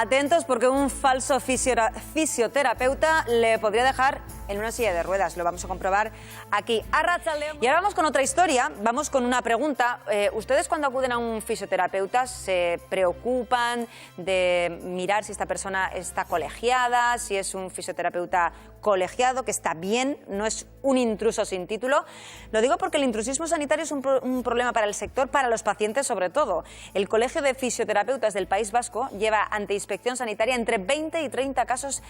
Atentos porque un falso fisioterapeuta le podría dejar en una silla de ruedas. Lo vamos a comprobar aquí. Y ahora vamos con otra historia, vamos con una pregunta. ¿Ustedes cuando acuden a un fisioterapeuta se preocupan de mirar si esta persona está colegiada, si es un fisioterapeuta colegiado, que está bien, no es un intruso sin título? Lo digo porque el intrusismo sanitario es un problema para el sector, para los pacientes sobre todo. El Colegio de Fisioterapeutas del País Vasco lleva ante inspección sanitaria entre 20 y 30 casos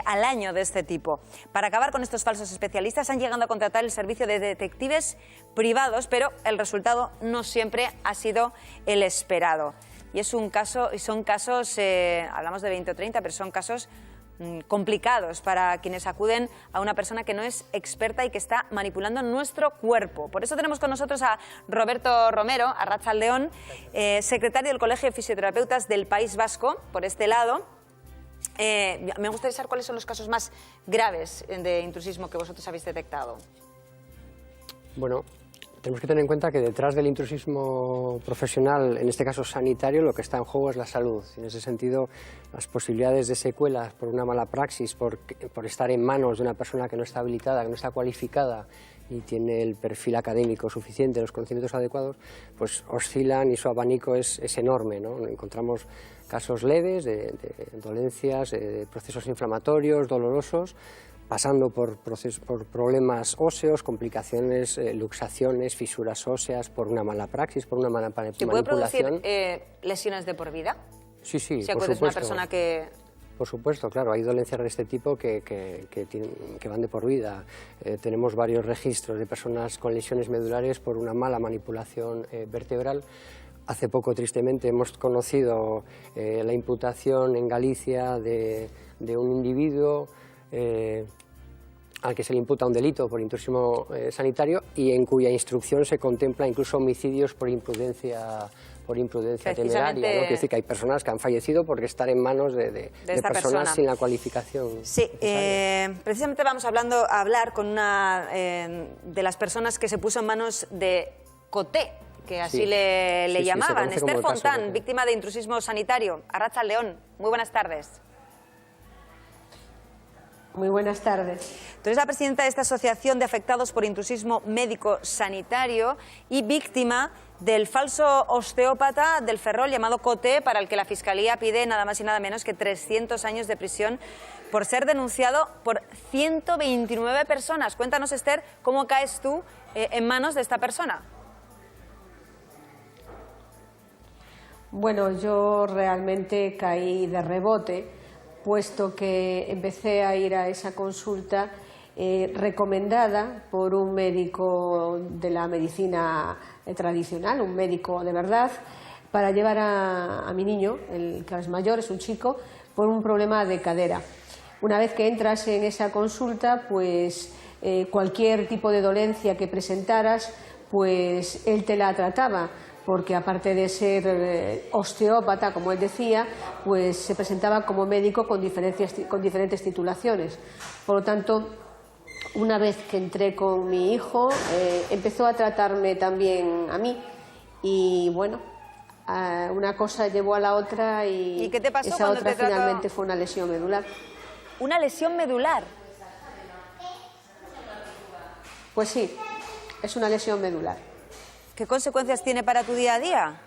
al año de este tipo. Para acabar con estos falsos especialistas han llegado a contratar el servicio de detectives privados, pero el resultado no siempre ha sido el esperado. Y son casos, hablamos de 20 o 30, pero son casos complicados para quienes acuden a una persona que no es experta y que está manipulando nuestro cuerpo. Por eso tenemos con nosotros a Roberto Romero, arratsaldeon, secretario del Colegio de Fisioterapeutas del País Vasco, por este lado. Me gustaría saber cuáles son los casos más graves de intrusismo que vosotros habéis detectado. Bueno, tenemos que tener en cuenta que detrás del intrusismo profesional, en este caso sanitario, lo que está en juego es la salud. En ese sentido, las posibilidades de secuelas por una mala praxis, por estar en manos de una persona que no está habilitada, que no está cualificada y tiene el perfil académico suficiente, los conocimientos adecuados, pues oscilan y su abanico es enorme, ¿no? Encontramos casos leves de dolencias, de procesos inflamatorios, dolorosos, pasando por problemas óseos, complicaciones, luxaciones, fisuras óseas, por una mala praxis, por una mala manipulación. ¿Te puede producir lesiones de por vida? Sí, sí, si acudes a una persona que... Por supuesto, claro, hay dolencias de este tipo que van de por vida. Tenemos varios registros de personas con lesiones medulares por una mala manipulación vertebral. Hace poco, tristemente, hemos conocido la imputación en Galicia de un individuo al que se le imputa un delito por intrusismo sanitario y en cuya instrucción se contempla incluso homicidios por imprudencia temeraria, ¿no? Quiere decir que hay personas que han fallecido por estar en manos de personas sin la cualificación. Sí, precisamente vamos a hablar con una de las personas que se puso en manos de Coté, que así sí. le llamaban. Esther Fontán, de víctima de intrusismo sanitario. Arratsaldeon, muy buenas tardes. Muy buenas tardes. Tú eres la presidenta de esta asociación de afectados por intrusismo médico sanitario y víctima del falso osteópata del Ferrol llamado Coté, para el que la Fiscalía pide nada más y nada menos que 300 años de prisión por ser denunciado por 129 personas. Cuéntanos, Esther, ¿cómo caes tú en manos de esta persona? Bueno, yo realmente caí de rebote, puesto que empecé a ir a esa consulta recomendada por un médico de la medicina tradicional, un médico de verdad, para llevar a mi niño, el que es mayor, es un chico, por un problema de cadera. Una vez que entras en esa consulta, pues cualquier tipo de dolencia que presentaras, pues él te la trataba, porque aparte de ser osteópata, como él decía, pues se presentaba como médico con diferentes titulaciones. Por lo tanto, una vez que entré con mi hijo, empezó a tratarme también a mí. Y bueno, una cosa llevó a la otra y ¿qué te pasó esa cuando otra te trató? Finalmente fue una lesión medular. ¿Una lesión medular? Pues sí, es una lesión medular. ¿Qué consecuencias tiene para tu día a día?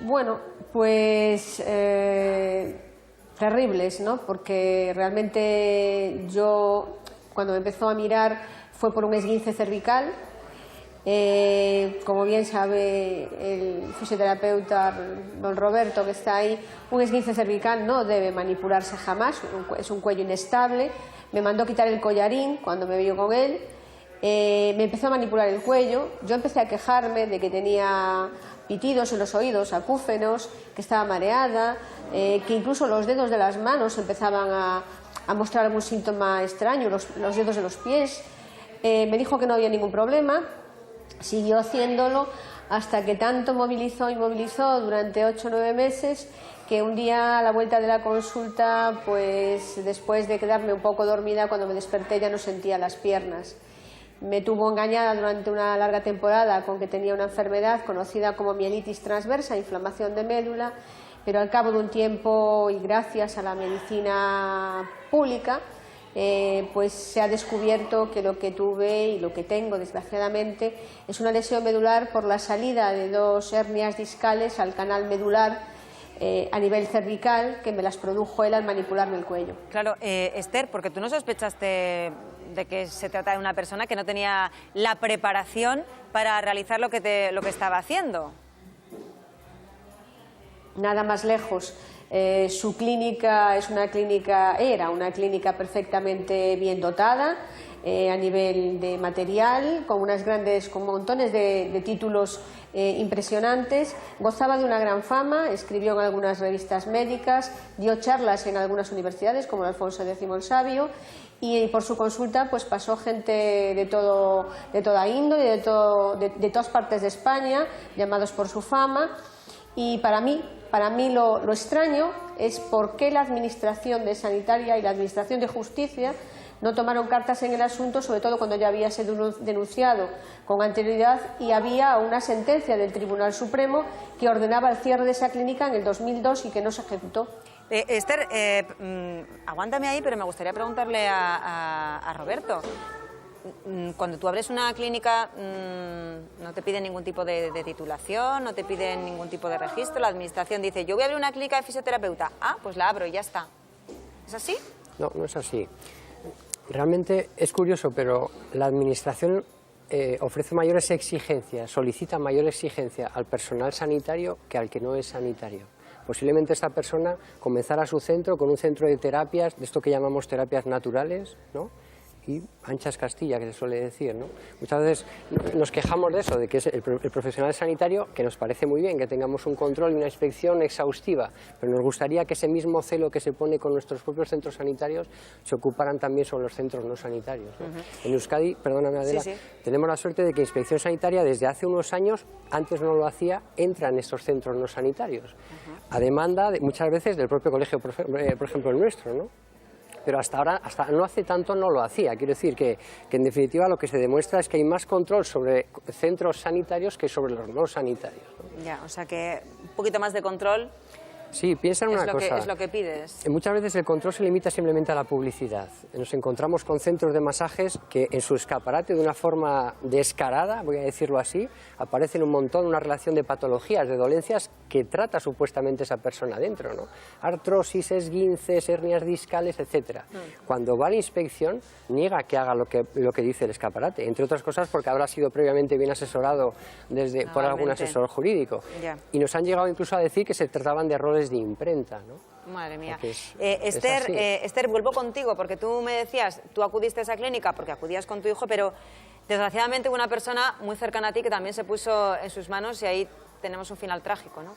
Bueno, pues terribles, ¿no? Porque realmente yo, cuando me empezó a mirar, fue por un esguince cervical. Como bien sabe el fisioterapeuta don Roberto, que está ahí, un esguince cervical no debe manipularse jamás, es un cuello inestable. Me mandó quitar el collarín cuando me vio con él. Me empezó a manipular el cuello, yo empecé a quejarme de que tenía pitidos en los oídos, acúfenos, que estaba mareada, que incluso los dedos de las manos empezaban a mostrar algún síntoma extraño, los dedos de los pies. Me dijo que no había ningún problema, siguió haciéndolo hasta que tanto movilizó y movilizó durante 8 o 9 meses que un día a la vuelta de la consulta, pues después de quedarme un poco dormida, cuando me desperté ya no sentía las piernas. Me tuvo engañada durante una larga temporada con que tenía una enfermedad conocida como mielitis transversa, inflamación de médula, pero al cabo de un tiempo y gracias a la medicina pública, pues se ha descubierto que lo que tuve y lo que tengo, desgraciadamente, es una lesión medular por la salida de 2 hernias discales al canal medular a nivel cervical, que me las produjo él al manipularme el cuello. Claro, Esther, porque tú no sospechaste de que se trata de una persona que no tenía la preparación para realizar lo que estaba haciendo. Nada más lejos. Su clínica era una clínica perfectamente bien dotada a nivel de material, con montones de títulos impresionantes, gozaba de una gran fama, escribió en algunas revistas médicas, dio charlas en algunas universidades como el Alfonso X el Sabio, y por su consulta pues pasó gente de toda índole, de todas partes de España, llamados por su fama. Y para mí lo extraño es por qué la Administración de Sanitaria y la Administración de Justicia no tomaron cartas en el asunto, sobre todo cuando ya había sido denunciado con anterioridad y había una sentencia del Tribunal Supremo que ordenaba el cierre de esa clínica en el 2002 y que no se ejecutó. Esther, aguántame ahí, pero me gustaría preguntarle a Roberto. Cuando tú abres una clínica, no te piden ningún tipo de titulación, no te piden ningún tipo de registro. La administración dice, yo voy a abrir una clínica de fisioterapeuta. Ah, pues la abro y ya está. ¿Es así? No, no es así. Realmente es curioso, pero la administración ofrece mayores exigencias, solicita mayor exigencia al personal sanitario que al que no es sanitario. Posiblemente esta persona comenzara su centro con un centro de terapias, de esto que llamamos terapias naturales, ¿no? Y anchas Castilla, que se suele decir, ¿no? Muchas veces nos quejamos de eso, de que es el profesional sanitario, que nos parece muy bien que tengamos un control y una inspección exhaustiva, pero nos gustaría que ese mismo celo que se pone con nuestros propios centros sanitarios se ocuparan también sobre los centros no sanitarios, ¿no? En Euskadi, perdóname Adela, sí. tenemos la suerte de que Inspección Sanitaria desde hace unos años, antes no lo hacía, entra en estos centros no sanitarios, a demanda muchas veces del propio colegio, por ejemplo el nuestro, ¿no? Pero hasta ahora, hasta no hace tanto, no lo hacía. Quiero decir que en definitiva lo que se demuestra es que hay más control sobre centros sanitarios que sobre los no sanitarios, ¿no? Ya, o sea que un poquito más de control. Sí, piensa en una cosa. Es lo que pides. Muchas veces el control se limita simplemente a la publicidad. Nos encontramos con centros de masajes que en su escaparate, de una forma descarada, voy a decirlo así, aparecen un montón, una relación de patologías, de dolencias que trata supuestamente esa persona dentro, ¿no? Artrosis, esguinces, hernias discales, etcétera. Cuando va a la inspección, niega que haga lo que dice el escaparate, entre otras cosas porque habrá sido previamente bien asesorado por algún asesor jurídico. Ya. Y nos han llegado incluso a decir que se trataban de errores de imprenta, ¿no? Madre mía. Esther, Esther, vuelvo contigo, porque tú me decías, tú acudiste a esa clínica porque acudías con tu hijo, pero desgraciadamente hubo una persona muy cercana a ti que también se puso en sus manos y ahí tenemos un final trágico, ¿no?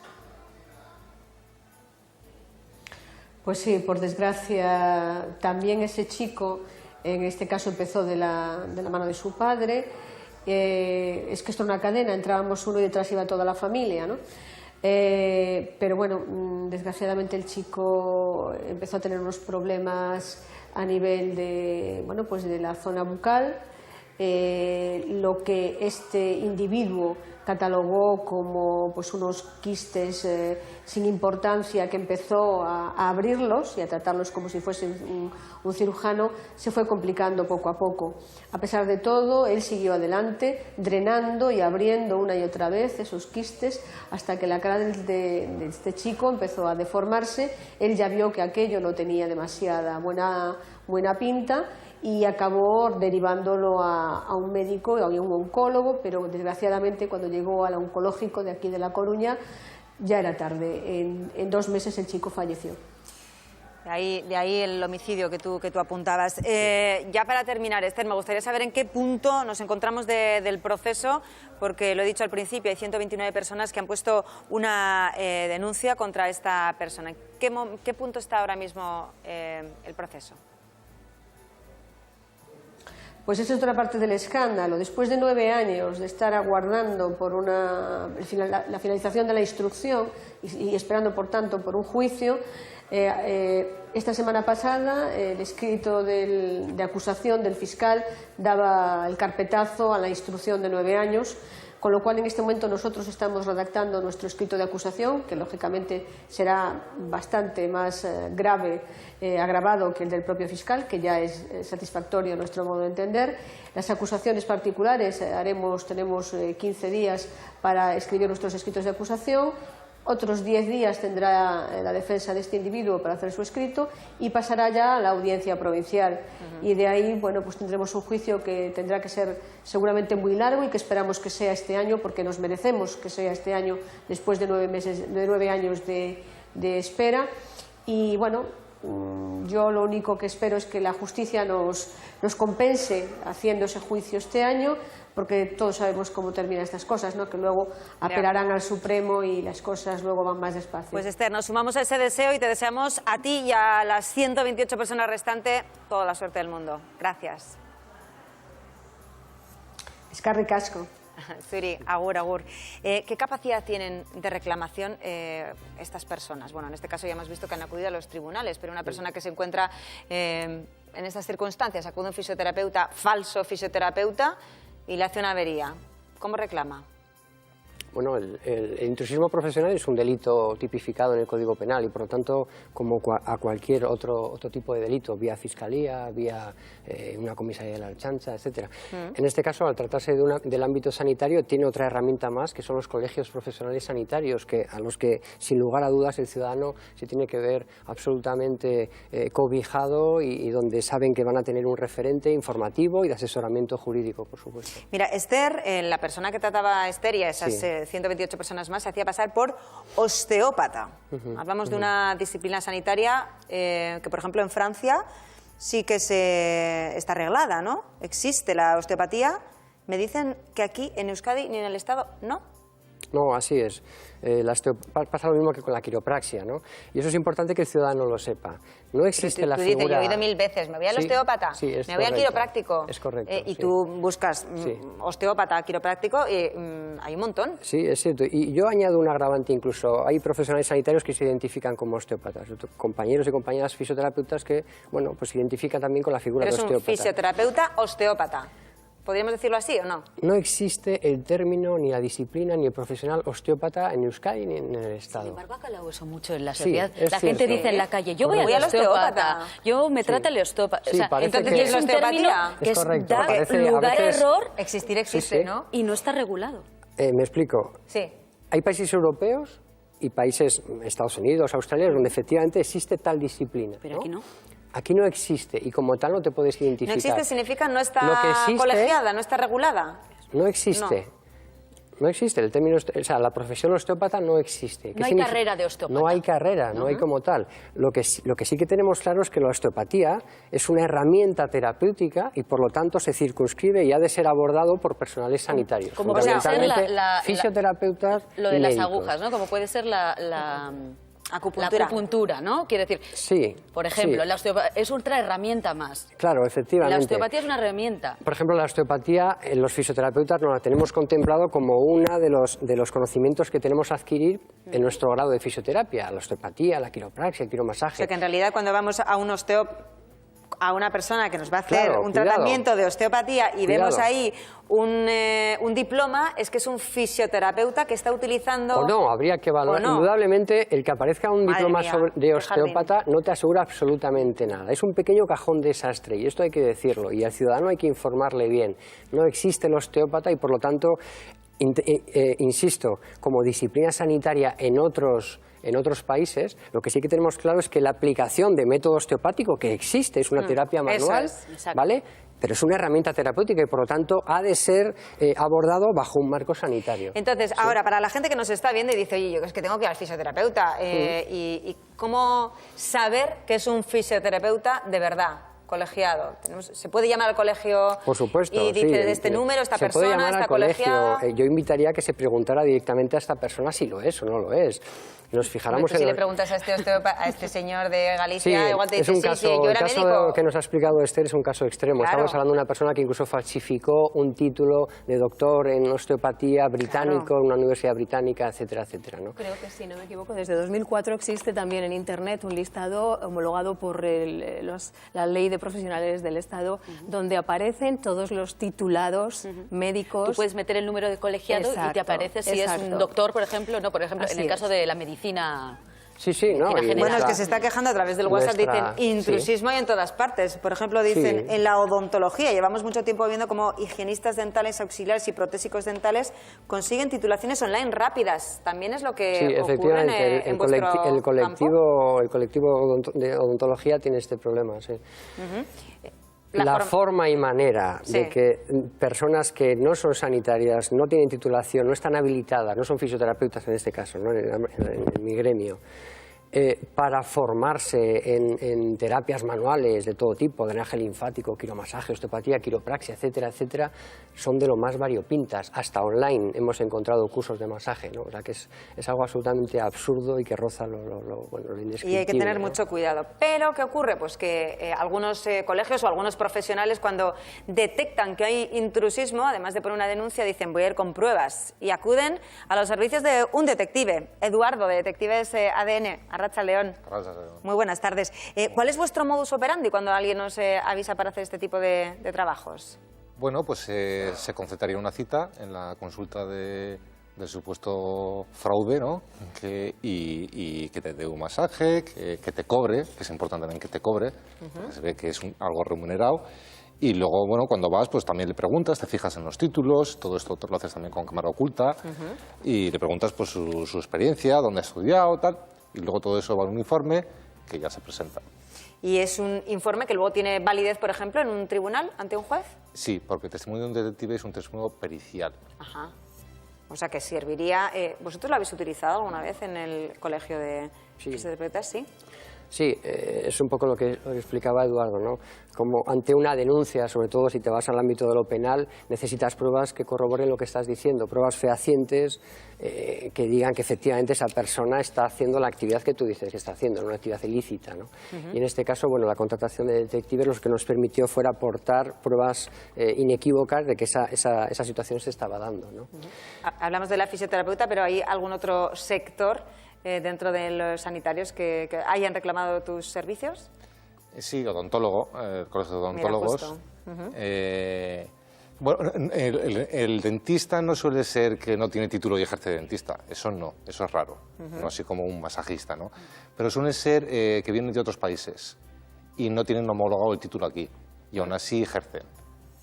Pues sí, por desgracia, también ese chico, en este caso empezó de la mano de su padre, es que esto es una cadena, entrábamos uno y detrás iba toda la familia, ¿no? Pero bueno, desgraciadamente el chico empezó a tener unos problemas a nivel de, bueno, pues de la zona bucal, lo que este individuo catalogó como pues unos quistes sin importancia, que empezó a abrirlos y a tratarlos como si fuese un cirujano, se fue complicando poco a poco. A pesar de todo, él siguió adelante, drenando y abriendo una y otra vez esos quistes, hasta que la cara de este chico empezó a deformarse. Él ya vio que aquello no tenía demasiada buena pinta y acabó derivándolo a un médico, a un oncólogo, pero desgraciadamente cuando llegó al oncológico de aquí de La Coruña ya era tarde. En 2 meses el chico falleció. De ahí el homicidio que tú apuntabas. Ya para terminar, Esther, me gustaría saber en qué punto nos encontramos del proceso, porque lo he dicho al principio, hay 129 personas que han puesto una denuncia contra esta persona. ¿En qué punto está ahora mismo el proceso? Pues esa es otra parte del escándalo. Después de 9 años de estar aguardando por la finalización de la instrucción y esperando, por tanto, por un juicio, esta semana pasada el escrito de acusación del fiscal daba el carpetazo a la instrucción de 9 años, con lo cual en este momento nosotros estamos redactando nuestro escrito de acusación, que lógicamente será bastante más grave, agravado que el del propio fiscal, que ya es satisfactorio a nuestro modo de entender. Las acusaciones particulares tenemos 15 días para escribir nuestros escritos de acusación. Otros 10 días tendrá la defensa de este individuo para hacer su escrito y pasará ya a la audiencia provincial. Y de ahí, bueno, pues tendremos un juicio que tendrá que ser seguramente muy largo y que esperamos que sea este año, porque nos merecemos que sea este año, después de 9 años de espera. Y bueno, yo lo único que espero es que la justicia nos compense haciendo ese juicio este año, porque todos sabemos cómo terminan estas cosas, ¿no? Que luego apelarán al Supremo y las cosas luego van más despacio. Pues Esther, nos sumamos a ese deseo y te deseamos a ti y a las 128 personas restantes toda la suerte del mundo. Gracias. Eskerrik asko. Zuri, agur, agur. ¿Qué capacidad tienen de reclamación estas personas? Bueno, en este caso ya hemos visto que han acudido a los tribunales, pero una persona que se encuentra en estas circunstancias, acude a un fisioterapeuta, falso fisioterapeuta, y le hace una avería. ¿Cómo reclama? Bueno, el intrusismo profesional es un delito tipificado en el Código Penal y, por lo tanto, como a cualquier otro tipo de delito, vía fiscalía, vía una comisaría de la Ertzaintza, etc. En este caso, al tratarse del ámbito sanitario, tiene otra herramienta más, que son los colegios profesionales sanitarios, a los que, sin lugar a dudas, el ciudadano se tiene que ver absolutamente cobijado y donde saben que van a tener un referente informativo y de asesoramiento jurídico, por supuesto. Mira, Esther, la persona que trataba a Esther y a esas 128 personas más, se hacía pasar por osteópata. Hablamos de una disciplina sanitaria que, por ejemplo, en Francia sí que está arreglada, ¿no? Existe la osteopatía. Me dicen que aquí, en Euskadi, ni en el Estado, ¿no? No, así es. Pasa lo mismo que con la quiropraxia, ¿no? Y eso es importante que el ciudadano lo sepa. No existe la figura... Tú dices, yo he oído 1000 veces, me voy al osteópata, me voy al quiropráctico. Es correcto. Y tú buscas osteópata, quiropráctico, y hay un montón. Sí, es cierto. Y yo añado un agravante incluso. Hay profesionales sanitarios que se identifican como osteópatas. Compañeros y compañeras fisioterapeutas que, bueno, pues se identifican también con la figura de osteópata. Pero es un fisioterapeuta osteópata. ¿Podríamos decirlo así o no? No existe el término, ni la disciplina, ni el profesional osteópata en Euskadi ni en el Estado. Sin embargo, ha calado eso mucho en la sociedad. Sí, la gente dice en la calle, yo voy al osteópata, yo me trata el osteópata. Sí, o sea, entonces, ¿qué es la osteopatía? Es correcto. Da lugar a error. Existir existe, ¿no? Y no está regulado. Me explico. Sí. Hay países europeos y países, Estados Unidos, Australia, donde efectivamente existe tal disciplina. Pero aquí no. Aquí no existe y como tal no te puedes identificar. No existe significa no está colegiada, no está regulada. No existe. No existe. El término, o sea, la profesión osteópata no existe. No hay carrera de osteópata. No hay carrera, no hay como tal. Lo que sí que tenemos claro es que la osteopatía es una herramienta terapéutica y por lo tanto se circunscribe y ha de ser abordado por personales sanitarios. Como puede ser fisioterapeutas lo de y las médicos. agujas, ¿no? Como puede ser la acupuntura, ¿no? Quiere decir, sí, por ejemplo, la osteopatía es otra herramienta más. Claro, efectivamente. La osteopatía es una herramienta. Por ejemplo, la osteopatía, los fisioterapeutas nos la tenemos contemplado como uno de los conocimientos que tenemos que adquirir en nuestro grado de fisioterapia. La osteopatía, la quiropraxia, el quiromasaje. O sea que en realidad cuando vamos a a una persona que nos va a hacer un tratamiento de osteopatía y vemos ahí un diploma, es que es un fisioterapeuta que está utilizando... O no, habría que valorar. Indudablemente, el que aparezca un diploma de osteópata no te asegura absolutamente nada. Es un pequeño cajón desastre y esto hay que decirlo. Y al ciudadano hay que informarle bien. No existe el osteópata y, por lo tanto, insisto, como disciplina sanitaria en otros países, lo que sí que tenemos claro es que la aplicación de método osteopático, que existe, es una terapia manual, ¿vale? Pero es una herramienta terapéutica y, por lo tanto, ha de ser abordado bajo un marco sanitario. Entonces, ahora, para la gente que nos está viendo y dice, oye, yo es que tengo que ir al fisioterapeuta, ¿y cómo saber que es un fisioterapeuta de verdad? colegiado. ¿Se puede llamar al colegio? Por supuesto, y dice sí, de este número, esta se persona, puede llamar esta al colegio. colegiada? Yo invitaría a que se preguntara directamente a esta persona si lo es o no lo es. Nos fijáramos si le preguntas a este señor de Galicia, sí, igual te es dice, un caso, sí, yo era el caso médico. que nos ha explicado Esther es un caso extremo. Claro. Estamos hablando de una persona que incluso falsificó un título de doctor en osteopatía británico, en una universidad británica, etcétera, etcétera, ¿no? Creo que, si no me equivoco, desde 2004 existe también en Internet un listado homologado por la Ley de Profesionales del Estado, donde aparecen todos los titulados médicos. Tú puedes meter el número de colegiado y te aparece si es un doctor, por ejemplo, no, por ejemplo, Así en el caso es. de la medicina. Sí, ¿no? Bueno, es que se está quejando a través del WhatsApp, dicen intrusismo y en todas partes. Por ejemplo, dicen en la odontología, llevamos mucho tiempo viendo cómo higienistas dentales, auxiliares y protésicos dentales consiguen titulaciones online rápidas. También es lo que ocurre en vuestro campo. El colectivo de odontología tiene este problema, sí. La forma y manera de que personas que no son sanitarias, no tienen titulación, no están habilitadas, no son fisioterapeutas en este caso, ¿no? en mi gremio, para formarse en terapias manuales de todo tipo, drenaje linfático, quiromasaje, osteopatía, quiropraxia, etcétera, etcétera, son de lo más variopintas. Hasta online hemos encontrado cursos de masaje, ¿no? O sea que es algo absolutamente absurdo y que roza lo indescriptible. Y hay que tener ¿no? mucho cuidado. Pero, ¿qué ocurre? Pues que algunos colegios o algunos profesionales, cuando detectan que hay intrusismo, además de poner una denuncia, dicen voy a ir con pruebas y acuden a los servicios de un detective, Eduardo, de Detectives ADN. Arratsaldeon. Muy buenas tardes. ¿Cuál es vuestro modus operandi cuando alguien os avisa para hacer este tipo de trabajos? Bueno, pues se concertaría una cita en la consulta del supuesto fraude, ¿no? Y que te dé un masaje, que te cobre, que es importante también que te cobre, porque se ve que es algo remunerado. Y luego, bueno, cuando vas, pues también le preguntas, te fijas en los títulos, todo esto te lo haces también con cámara oculta, y le preguntas pues su experiencia, dónde ha estudiado, tal. Y luego todo eso va en un informe que ya se presenta. ¿Y es un informe que luego tiene validez, por ejemplo, en un tribunal, ante un juez? Sí, porque el testimonio de un detective es un testimonio pericial. Ajá. O sea que serviría... ¿Vosotros lo habéis utilizado alguna vez en el colegio de fisioterapeutas? Sí. Sí, es un poco lo que explicaba Eduardo, ¿no? Como ante una denuncia, sobre todo si te vas al ámbito de lo penal, necesitas pruebas que corroboren lo que estás diciendo, pruebas fehacientes que digan que efectivamente esa persona está haciendo la actividad que tú dices que está haciendo, una actividad ilícita, ¿no? Y en este caso, bueno, la contratación de detectives lo que nos permitió fue aportar pruebas inequívocas de que esa situación se estaba dando, ¿no? Hablamos de la fisioterapeuta, pero ¿hay algún otro sector dentro de los sanitarios que hayan reclamado tus servicios? Sí, odontólogo, el colegio de odontólogos. Bueno, el dentista no suele ser que no tiene título y ejerce de dentista, eso no, eso es raro, no así como un masajista, ¿no? Pero suele ser que vienen de otros países y no tienen homologado el título aquí y aún así ejercen.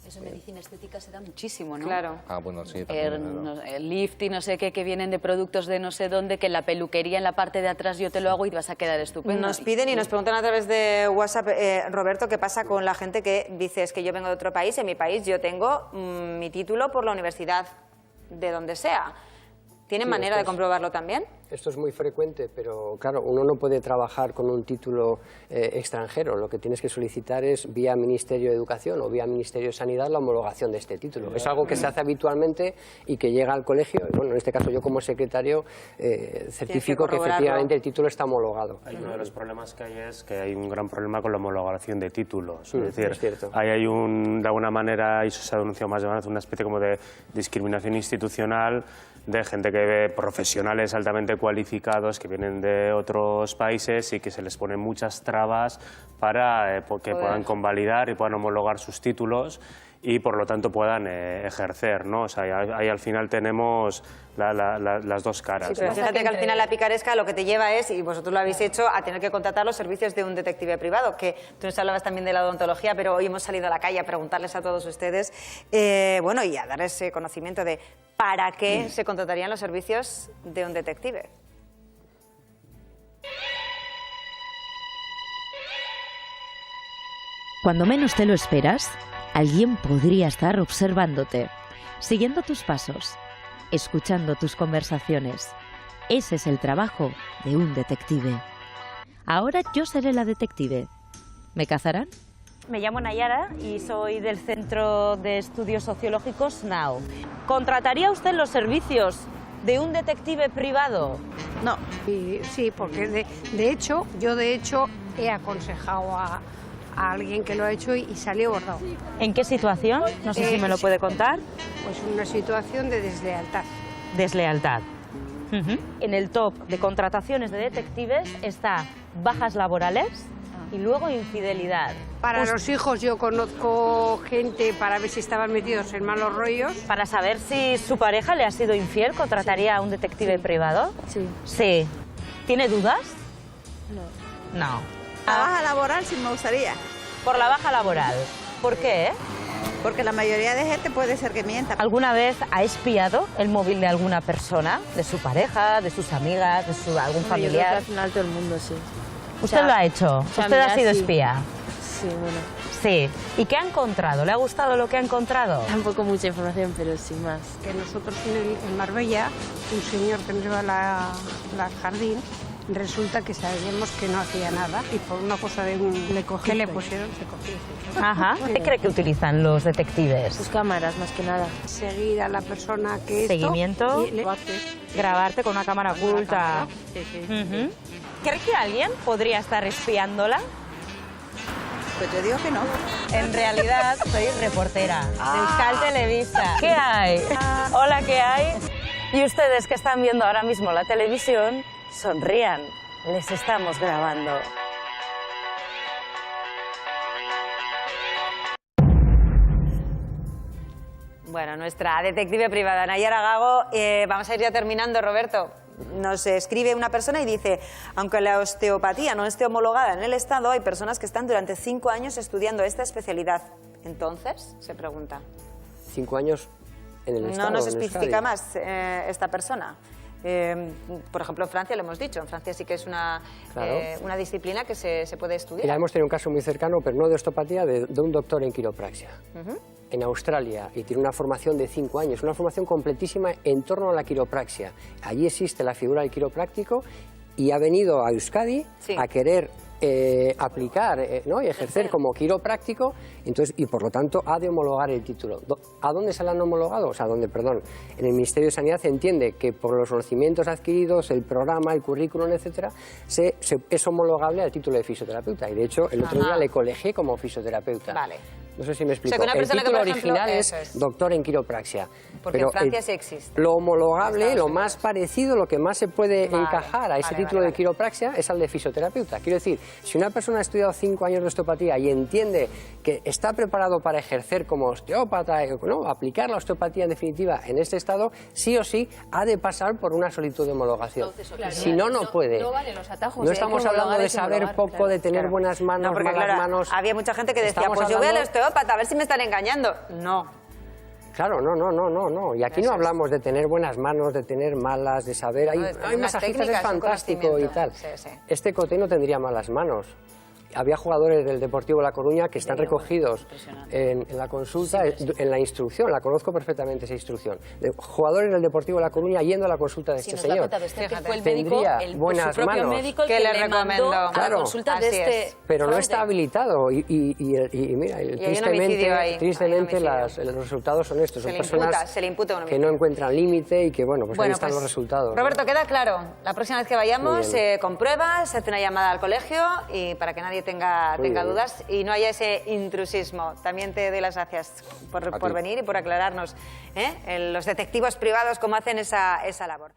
Eso en medicina estética se da muchísimo, ¿no? Claro. Ah, bueno, sí. También, el lift y no sé qué, que vienen de productos de no sé dónde, que en la peluquería en la parte de atrás yo te lo hago y te vas a quedar estupendo. Nos piden y nos preguntan a través de WhatsApp, Roberto, ¿qué pasa con la gente que dice es que yo vengo de otro país, en mi país yo tengo mi título por la universidad de donde sea? ¿Tienen manera de comprobarlo también? Esto es muy frecuente, pero claro, uno no puede trabajar con un título extranjero. Lo que tienes que solicitar es vía Ministerio de Educación o vía Ministerio de Sanidad la homologación de este título. Es algo que se hace habitualmente y que llega al colegio. Bueno, en este caso yo como secretario certifico que efectivamente el título está homologado. Uno de los problemas que hay es que hay un gran problema con la homologación de títulos. Es decir, es cierto. ahí hay de alguna manera, y eso se ha denunciado más de una vez, una especie como de discriminación institucional de gente que ve profesionales altamente cualificados que vienen de otros países y que se les ponen muchas trabas para que puedan convalidar y puedan homologar sus títulos y por lo tanto puedan ejercer, ¿no? O sea, ahí al final tenemos las dos caras. Sí, pero fíjate que al final la picaresca lo que te lleva es, y vosotros lo habéis hecho, a tener que contratar los servicios de un detective privado, que tú nos hablabas también de la odontología, pero hoy hemos salido a la calle a preguntarles a todos ustedes, bueno, y a darles conocimiento de para qué se contratarían los servicios de un detective. Cuando menos te lo esperas, alguien podría estar observándote, siguiendo tus pasos, escuchando tus conversaciones. Ese es el trabajo de un detective. Ahora yo seré la detective. ¿Me cazarán? me llamo Nayara y soy del Centro de Estudios Sociológicos NAO. ¿Contrataría usted los servicios de un detective privado? No. Sí, porque de hecho he aconsejado a alguien que lo ha hecho y salió bordado. ¿En qué situación? No sé si me lo puede contar. Pues una situación de deslealtad. Deslealtad. En el top de contrataciones de detectives está bajas laborales y luego infidelidad. Para los hijos yo conozco gente para ver si estaban metidos en malos rollos. Para saber si su pareja le ha sido infiel, ¿contrataría a un detective privado? Sí. Sí. ¿Tiene dudas? No. No. La baja laboral sí me gustaría. Por la baja laboral. ¿Por qué? Porque la mayoría de gente puede ser que mienta. ¿Alguna vez ha espiado el móvil de alguna persona? ¿De su pareja, de sus amigas, de algún familiar? Yo creo que al final todo el mundo sí. ¿Usted lo ha hecho? ¿Usted ha sido espía? Sí, bueno. Sí. ¿Y qué ha encontrado? ¿Le ha gustado lo que ha encontrado? Tampoco mucha información, pero sí más. Que nosotros en Marbella, un señor que nos lleva al jardín, resulta que sabíamos que no hacía nada y por una cosa de que le pusieron se cogió. Ajá. ¿Qué cree que utilizan los detectives? Sus cámaras, más que nada. Seguir a la persona que Seguimiento. Grabarte con una cámara oculta. Sí, sí. ¿Cree que alguien podría estar espiándola? Pues yo digo que no. En realidad soy reportera de Euskal Televista. ¿Qué hay? Hola, ¿qué hay? Y ustedes que están viendo ahora mismo la televisión, sonrían. Les estamos grabando. Bueno, nuestra detective privada, Nayara Gago. Vamos a ir ya terminando, Roberto. Nos escribe una persona y dice: aunque la osteopatía no esté homologada en el Estado, hay personas que están durante 5 años estudiando esta especialidad. Entonces, se pregunta. 5 años en el Estado. No nos especifica más esta persona. Por ejemplo, en Francia lo hemos dicho, en Francia sí que es una disciplina que se puede estudiar. Mira, hemos tenido un caso muy cercano, pero no de osteopatía, de un doctor en quiropraxia. En Australia, y tiene una formación de 5 años, una formación completísima en torno a la quiropraxia. Allí existe la figura del quiropráctico y ha venido a Euskadi a querer aplicar y ejercer como quiropráctico, entonces, y por lo tanto ha de homologar el título. ¿A dónde se la han homologado? O sea, en el Ministerio de Sanidad se entiende que por los conocimientos adquiridos, el programa, el currículum, etcétera, es homologable al título de fisioterapeuta. Y de hecho, el otro día le colegié como fisioterapeuta. Vale. No sé si me explico. O sea, que una el persona título que, por ejemplo, original es doctor en quiropraxia. Porque en Francia sí existe. Lo homologable, lo más parecido, lo que más se puede encajar a ese título de quiropraxia es al de fisioterapeuta. Quiero decir, si una persona ha estudiado 5 años de osteopatía y entiende que está preparado para ejercer como osteópata, aplicar la osteopatía en definitiva en este estado, sí o sí ha de pasar por una solicitud de homologación. Si no, no puede. No valen los atajos. No estamos hablando de saber poco, de tener buenas manos, malas manos. Había mucha gente que decía, pues yo voy al osteópata, a ver si me están engañando. No. Claro, no. Y aquí no hablamos de tener buenas manos, de tener malas, de saber. Hay masajistas, es fantástico y tal. Este Cote no tendría malas manos. Había jugadores del Deportivo La Coruña que están recogidos en la consulta, en la instrucción, la conozco perfectamente esa instrucción. Jugadores del Deportivo La Coruña yendo a la consulta de este señor. Fue el médico, buenas su propio manos. médico el que le recomendó a la consulta de este. Pero no está habilitado y mira, tristemente los resultados son estos. Son personas que no encuentran límite y que, pues ahí están los resultados. Roberto, queda claro. La próxima vez que vayamos se comprueba, se hace una llamada al colegio y para que nadie tenga dudas y no haya ese intrusismo. También te doy las gracias por venir y por aclararnos los detectives privados cómo hacen esa labor.